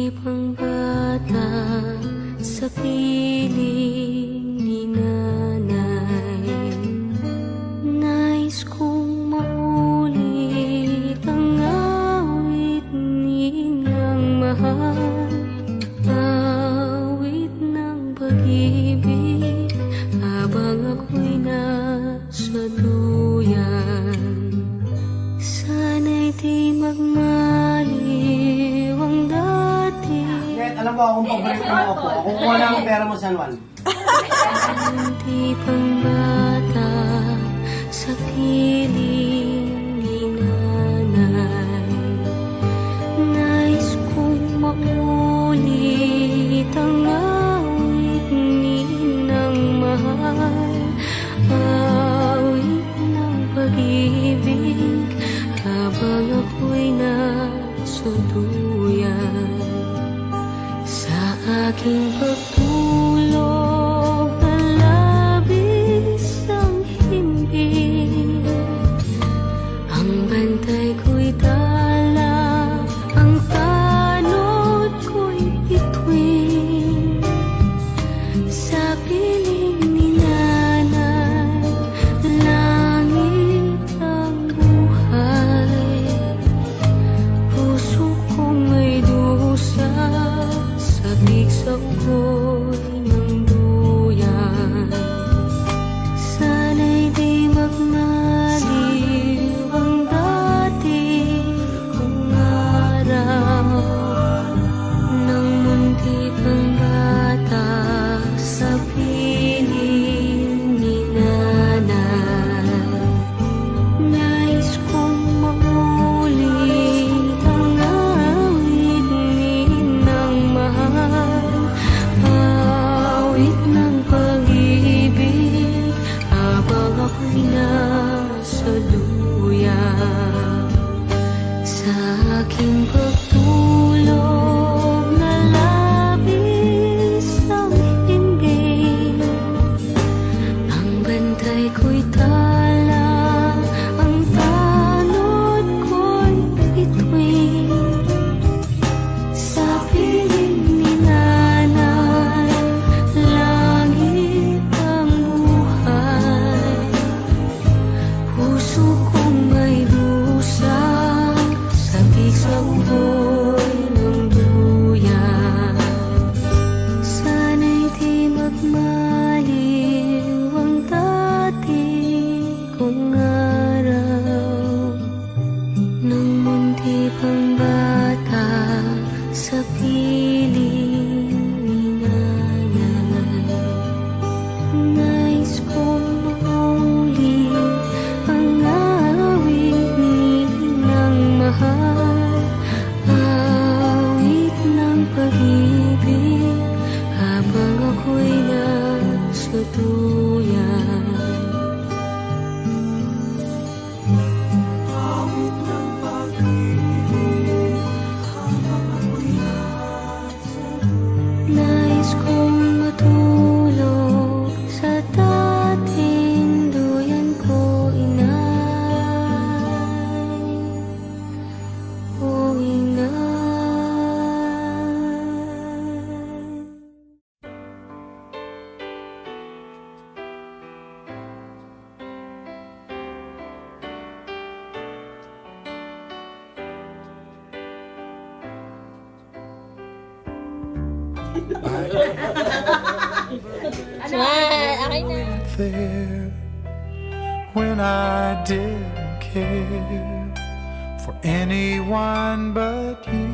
pang bata sa piling ni nanay, nais kong maulit ang awit nilang mahal, awit ng pag-ibig habang ako'y nasa duyan. Sana'y di magmaliw ang dati. Alam mo akong paborito mo ako. Ako kuha na ang pera mo, San Juan. Di pang bata sa piling ni nanay, nais kong maulit ang awit ninang mahal, awit ng pag-ibig habang ako'y nasa duyan. Sa aking pagtulog na labis ang himbing, ang bantay ko'y tala, ang tanod ko'y bituin. Sa piling ni nanay, langit ang buhay, puso kong may dusa, sabik sa ugoy ng duyan. Sana'y di magmaliw ang dati kong araw, nang munti pang bata sa piling ni nanay. Nais kong maulit ang awit ninang mahal, awit ng pag-ibig habang ako'y nasa duyan. Sa aking pagtulog na labis ang himbing, ang bantay ko'y tala, ang tanod ko'y bituin. Sa piling ni nanay, langit ang buhay, puso kong may dusa, sabik sa ugoy ng duyan. Sana'y di magmaliw ang dati kong araw, nang munti pang bata sa piling ni nanay. Nais kong maulit ang awit ninang mahal, awit ng pag-ibig habang ako'y nasa duyan. Nais kong matulog sa dating duyan ko, inay, o inay. There when I didn't care for anyone but you.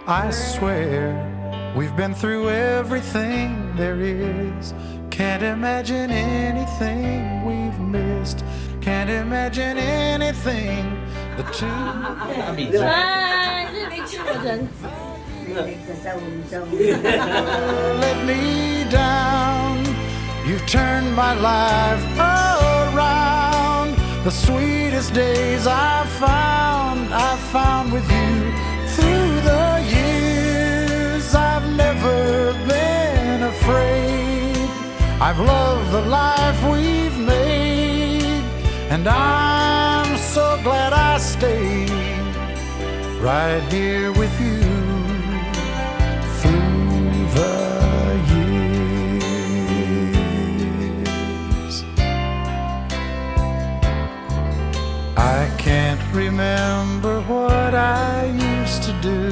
I swear we've been through everything there is. Can't imagine anything we've missed. Can't imagine anything the two. Let me down. You've turned my life around. The sweetest days I've found with you. Through the years I've never been afraid. I've loved the life we've made, and I'm so glad I stayed. right here with you through the years. I can't remember what I used to do,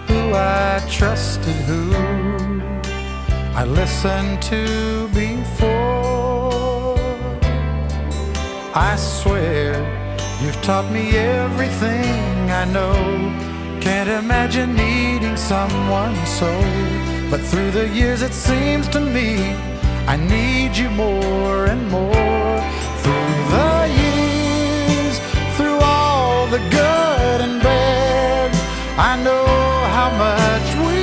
who I trusted, who I listened to before. I swear you've taught me everything I know. Can't imagine needing someone so. But through the years it seems to me I need you more and more. Through the years, through all the good and bad, I know how much we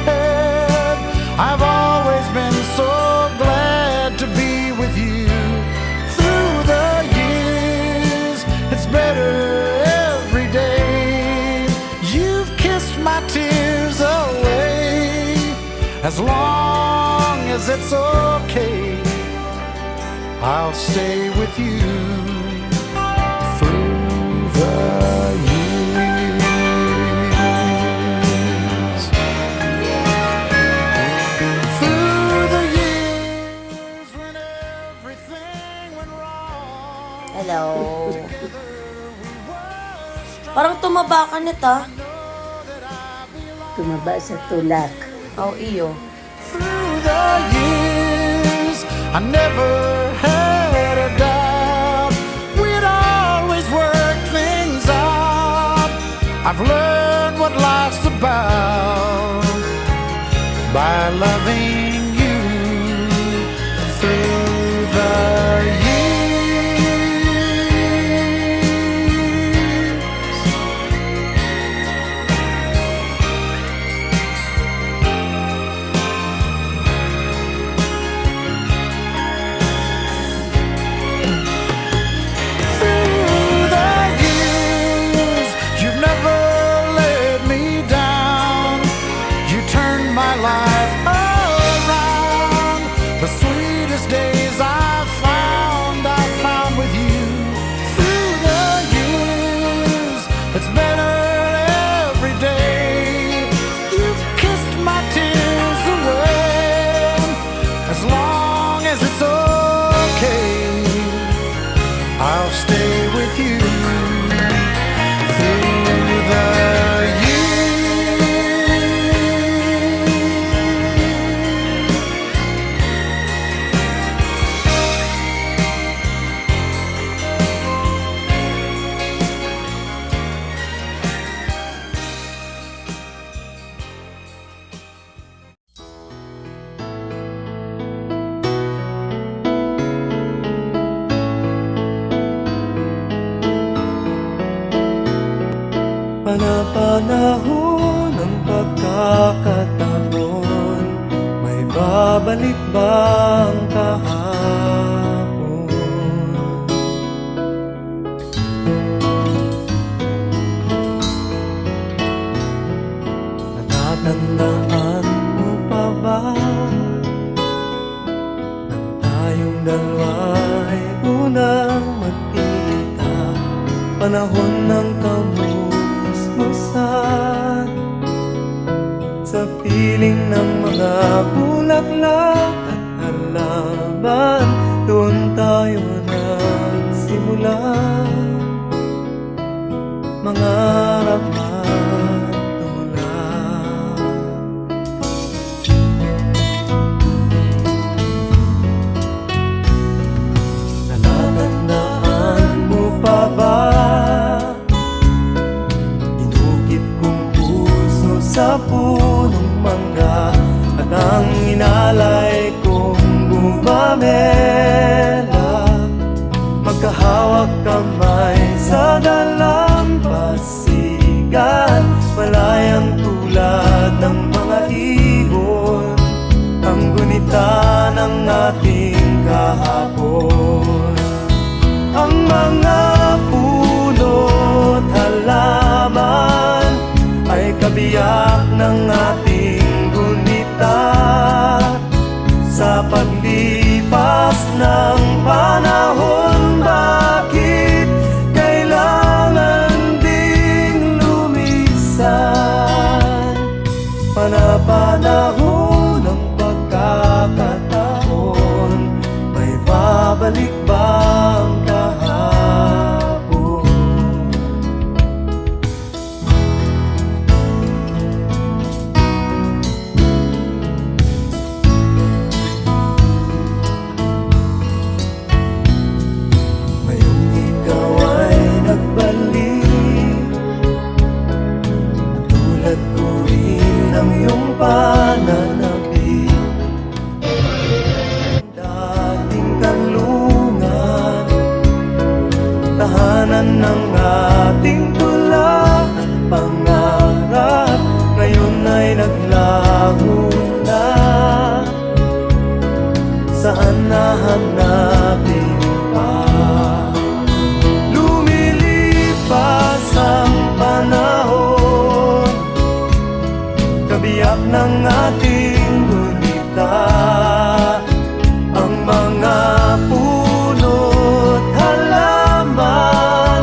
had. I've always been so glad to be with you. Through the years, it's better every day. You've kissed my tears away. As long as it's okay, I'll stay with you through the years. Through the years when everything went wrong. Hello. Parang tumaba ka nito. Tumaba sa tulak. Oh, iyo. Through the years, I never had a doubt we'd always work things out. I've learned what life's about by loving you through the years. Through the years, you've never let me down. You turned my life around. The sweetest days I found with you. Through the years, it's better every day. You've kissed my tears away. As long as it's okay, I'll stay with you through the years. Panapanahon ng pagkakataon, may babalik bang kahapon? Natatandaan mo pa ba nang tayong dalawa'y unang magkita? Panahon ng kamusmusan sa piling ng mga bulaklak at halaman, doon tayo nagsimula mangarap at tumulak. Natatandaan mo pa ba inukit kong puso sa punong mangga at ang inalay kong bumamela, magkahawak kamay sa dalampasigan, malayang tulad ng mga ibon, ang gunita ng ating kahapon. Ang mga puno't halaman ay kabiyak ng ating gunita. Sa paglipas ng panahon, bakit kailangan din ng iyong pananabik. Dating kanlungan, tahanan ng ating tula at pangarap, ngayon ay naglaho na. Saan nahanapin pa? Lumilipas ang panahon, kabiyak ng ating gunita. Ang mga puno't halaman,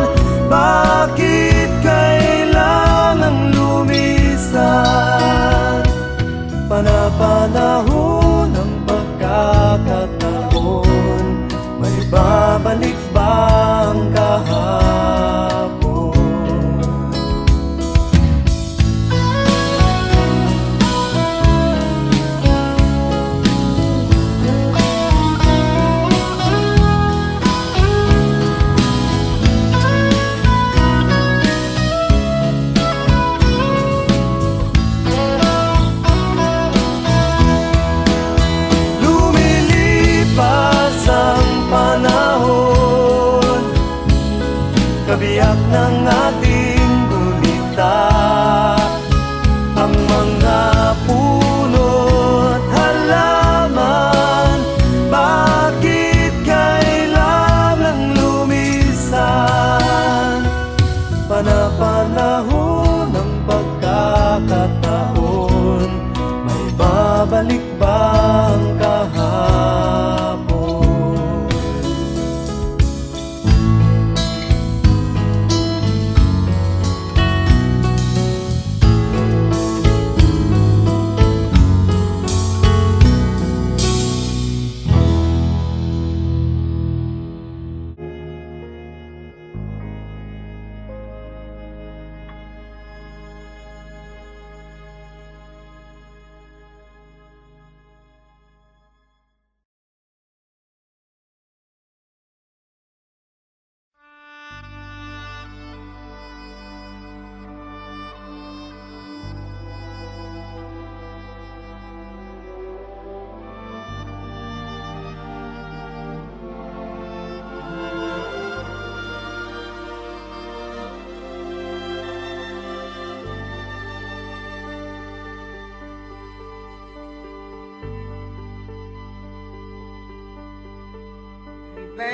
bakit kailangang lumisan? Panapanahon ng pagkakataon, may babalik ba ang kahapon? Lumilipas ang panahon, kabiyak ng ating gunita. Ang mga puno't halaman, bakit kailangang lumisan? Panapanahon ng pagkakataon, may babalik ba ang kahapon?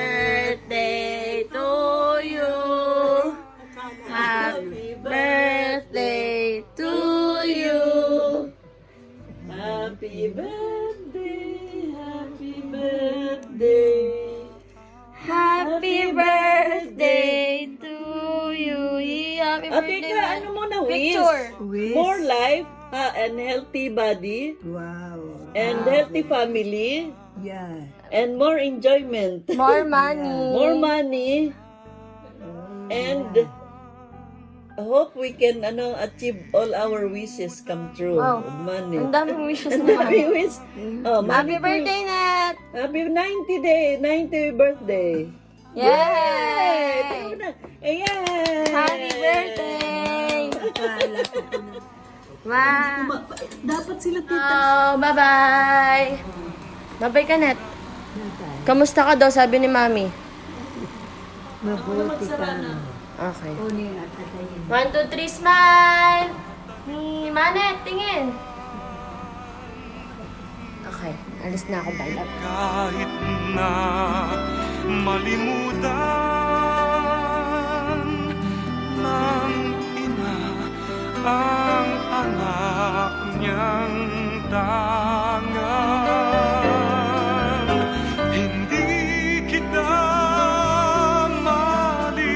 Birthday to you. Happy birthday to you. Happy birthday, happy birthday. Happy birthday to you. Happy Ate birthday. ka, ano mo na wish? Picture. More life and healthy body. Wow. And healthy family. Yeah. And more enjoyment. More money. More money. And I hope we can achieve all our wishes come true. Wow. Money. Ang daming wishes Ang naman. dami wish. Oh, Happy money birthday, Nat! Happy 90th birthday. Yay! Yay! Happy birthday! Wow! Dapat sila Oh, bye-bye! Bye-bye ka, Nat. Kamusta ka daw, sabi ni Mami? mabuti ka. Okay. Kunin at atayin. 1, 2, 3, smile! Ni Manet, tingin! Okay, alis na ako, bye. Kahit na malimutan ng ina ang anak niyang tangan, hindi kita malilimutan,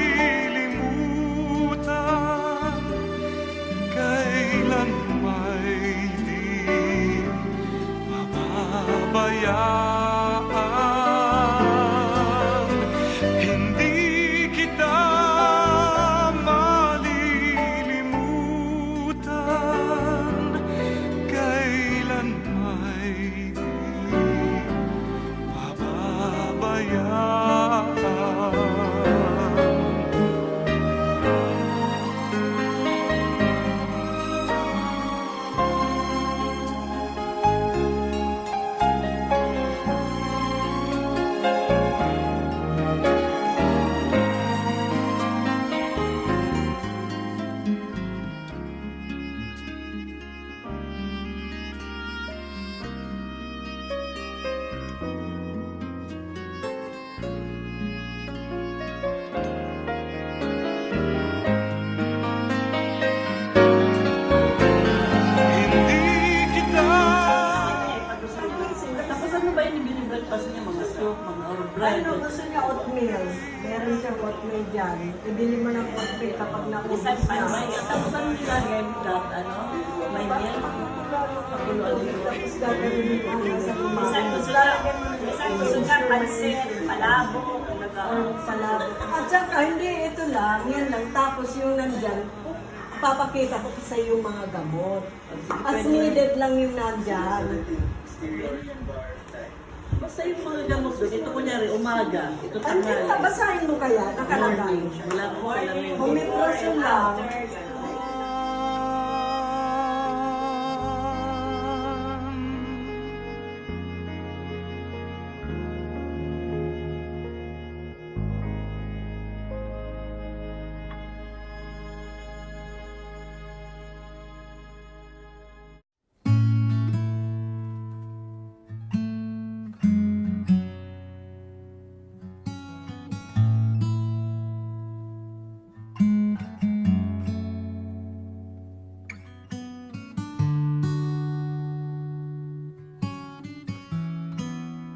kailan may di mababayaan. Hindi kita malilimutan, kailanman. dyan. Ibili mo ng portrait kapag naubos Isang na. panway. Tapos ano nilagay mo lahat? Ano? May milk? Tapos gagawin mo ang sa Isang gusto ka, pansit, palabo. palabo. At saka, hindi, ito lang, yan lang. Tapos yung nandyan, papakita ko sa yung mga gamot. As needed lang yung nandyan. Basta yung mga gamot doon. Ito kunyari, umaga. Ito Ang tanghali. basahin mo kaya, nakalagay. Wala ko salamin. Omeprazole lang.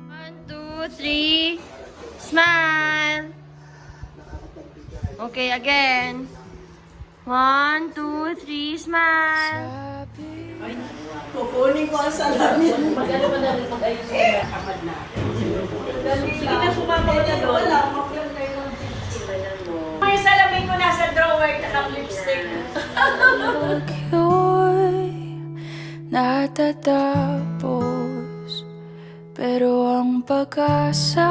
One, two, three. Smile. Okay, again. 1, 2, 3, smile. Kukunin ko ang salamin. Sige na, sumama ko na doon. May salamin ko nasa drawer, takang lipstick. Ako'y natatapos, pero ang pag-asa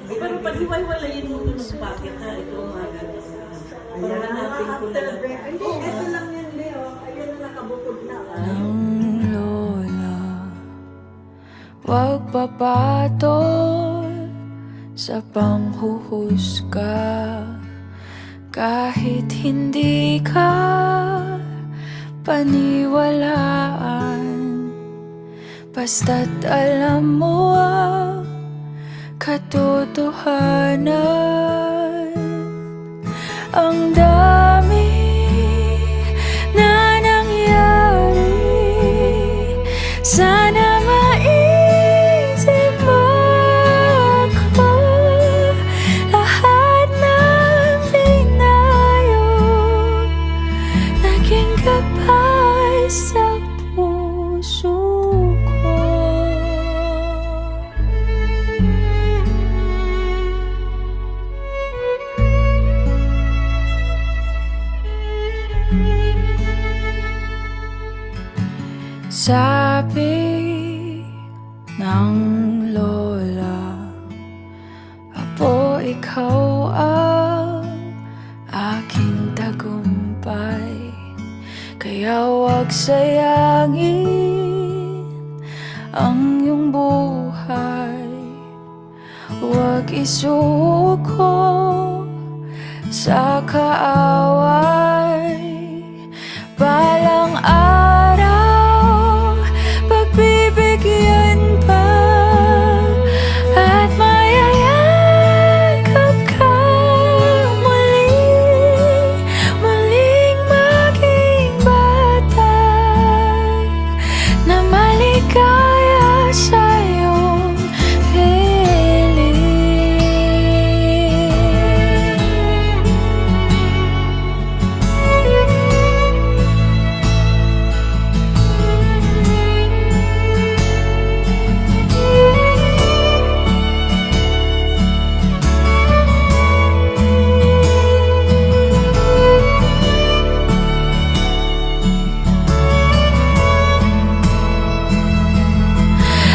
Pero pag hiwa-hiwalayin mo doon ng packet ha, ito umaga. Para hanapin ko na lang. Hindi, ito lang yan, Leo. Ayun na nakabukod na. ng lola. Huwag papatol sa panghuhusga, kahit hindi ka paniwalaan. Basta't alam mo ang katotohanan. Ang dami na nangyari, sana maisip mo ako. Lahat ng dinayo naging gabay sa puso ko. Sabi ng lola, Apo, ikaw ang aking tagumpay, kaya huwag sayangin ang iyong buhay. Huwag isuko sa kaaway. Balang araw, pagbibigyan pa at mayayakap ka muli. Muling maging batay na maligaya sa iyong piling.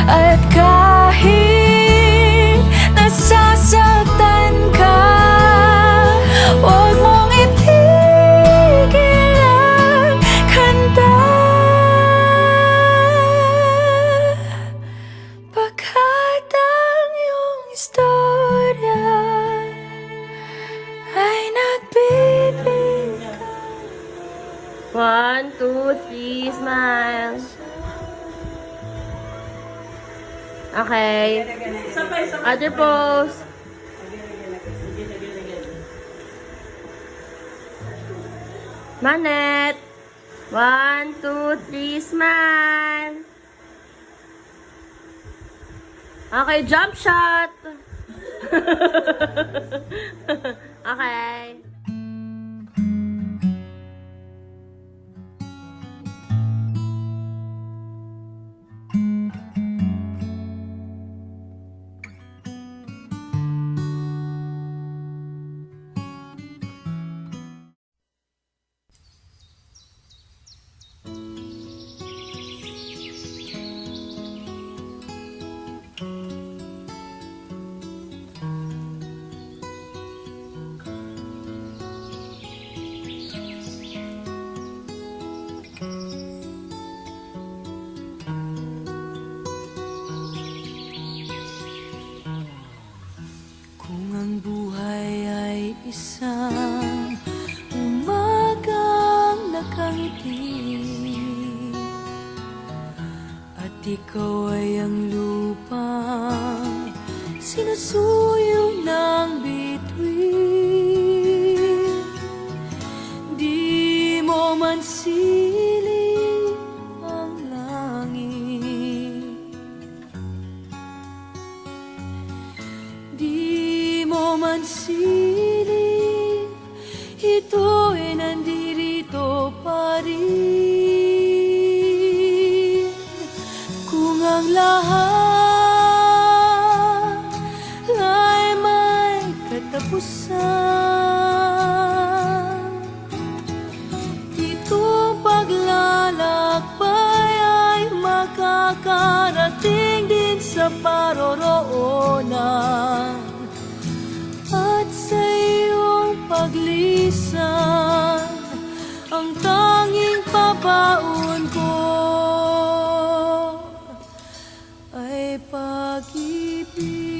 At kahit nasasaktan ka, huwag mong itigil ang kanta. Pagkat ang iyong istorya ay nagbibigay. 1, 2, 3, smile. Okay. Sabay-sabay. Other pose. Manet. 1, 2, 3, smile. Okay, jump shot. Okay. Kung ang buhay ay isang umagang nakangiti at ikaw ay ang lupang sinusuyo ng bituin, di mo man siling ang langit, di mo man siling, ito ay nandirito pa rin. Kung ang lahat ay may katapusan, itong paglalakbay ay makakarating din sa paroroonan. At sa iyong paglisan, ang tanging pabaon ko ay pag-ibig.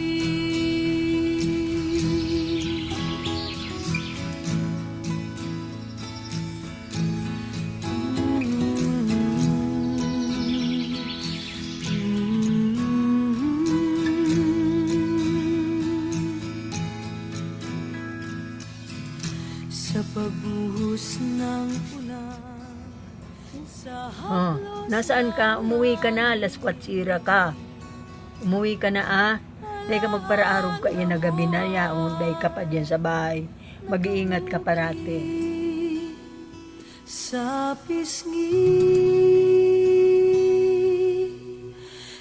Sa pagbuhos ng ulan, sa Nasaan ka? Umuwi ka na. Alas 4 ka. Umuwi ka na Dahil ka magparaarog ka yan na gabi na yaon. Dahil ka pa dyan sa bahay. Mag-iingat ka parati. sa pisngi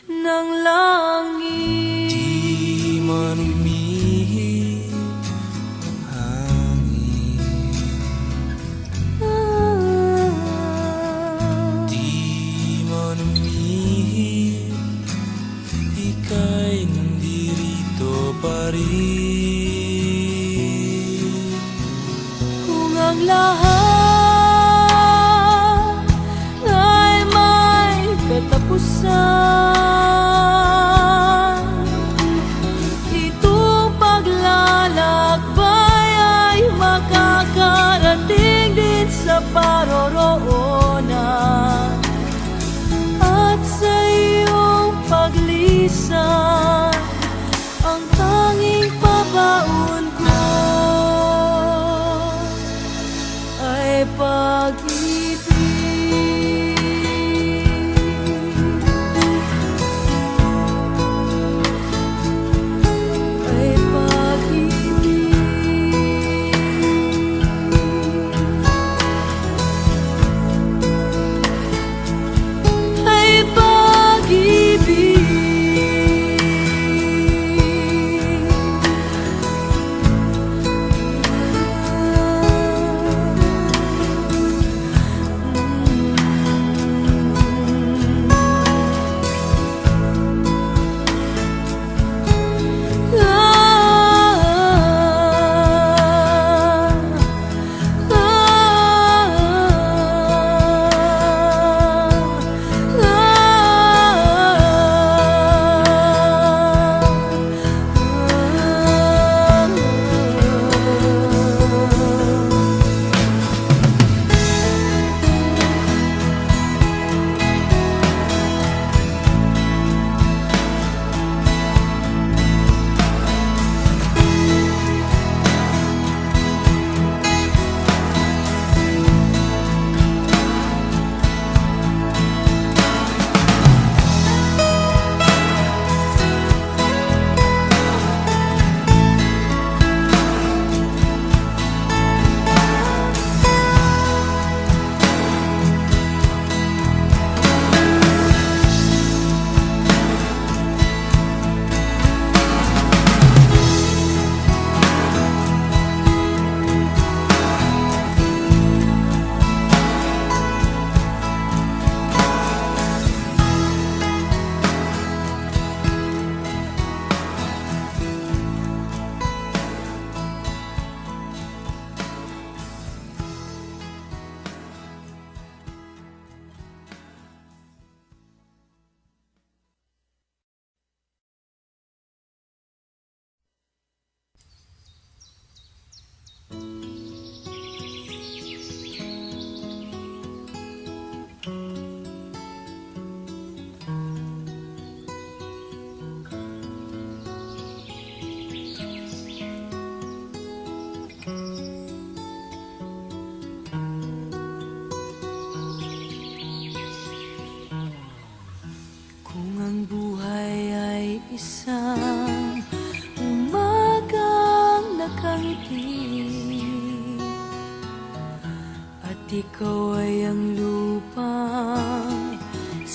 ng langit. Di man umihip ang hangin, di man umihip, ika'y nandirito pa rin. Kung ang lahat ay may katapusan,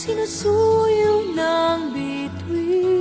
sinusuyo ng bituin.